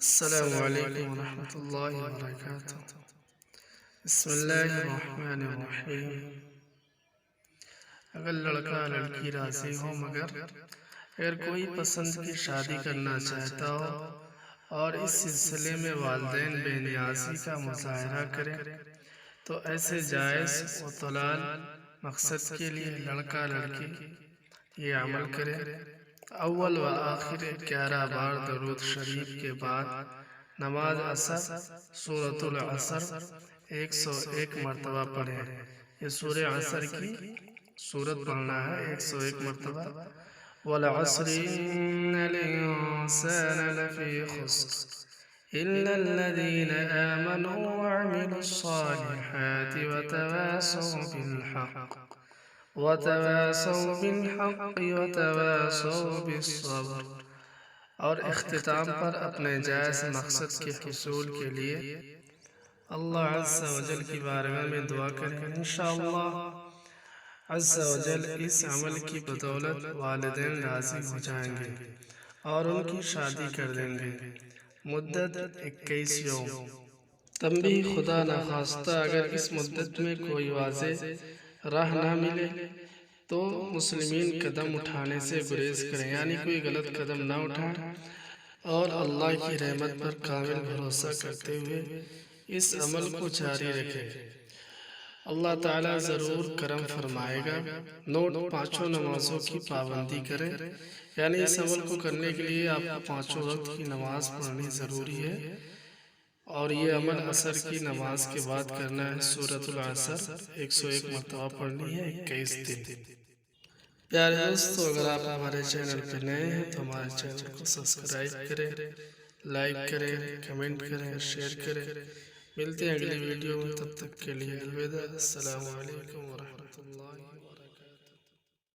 السلام علیکم ورحمۃ اللہ وبرکاتہ۔ بسم اللہ الرحمن الرحیم۔ اگر لڑکا لڑکی راضی ہو مگر اگر کوئی پسند کی شادی کرنا چاہتا ہو اور اس سلسلے میں والدین بے نیازی کا مظاہرہ کریں تو ایسے جائز و طلال مقصد کے لیے لڑکا لڑکی یہ عمل کرے۔ اول و آخر 11 بار درود شریف کے بعد نماز عصر سورۃ العصر 101 مرتبہ پڑھیں۔ یہ سورہ عصر کی سورت پڑھنا ہے 101 مرتبہ۔ والعصر ان الانسان لفی خسر الا الذین آمنوا وعملوا الصالحات وتواصوا بالحق وتواصوا بالصبر۔ اور اختتام پر اپنے جائز مقصد کے حصول کے لیے اللہ عز و جل کی بارگاہ میں دعا کریں۔ انشاءاللہ عز و جل اس عمل کی بدولت والدین راضی ہو جائیں گے اور ان کی شادی کر دیں گے۔ مدت 21 یوم۔ تنبیہ: خدا نخواستہ اگر اس مدت میں کوئی واضح راہ نہ ملے تو مسلمین قدم اٹھانے سے گریز کریں، یعنی کوئی غلط قدم نہ اٹھائیں اور اللہ کی رحمت پر کامل بھروسہ کرتے ہوئے اس عمل کو جاری رکھیں۔ اللہ تعالیٰ ضرور کرم فرمائے گا۔ نوٹ: پانچوں نمازوں کی پابندی کریں، یعنی اس عمل کو کرنے کے لیے آپ کو پانچوں وقت کی نماز پڑھنی ضروری ہے اور یہ عمل عصر کی نماز کے بعد کرنا ہے۔ سورۃ العصر 101 مرتبہ پڑھنی ہے 21 دن۔ پیارے دوستو، اگر آپ ہمارے چینل پہ نئے ہیں تو ہمارے چینل کو سبسکرائب کریں، لائک کریں، کمنٹ کریں، شیئر کریں۔ ملتے ہیں اگلی ویڈیو میں، تب تک کے لیے الوداع۔ السلام علیکم ورحمۃ اللہ وبرکاتہ۔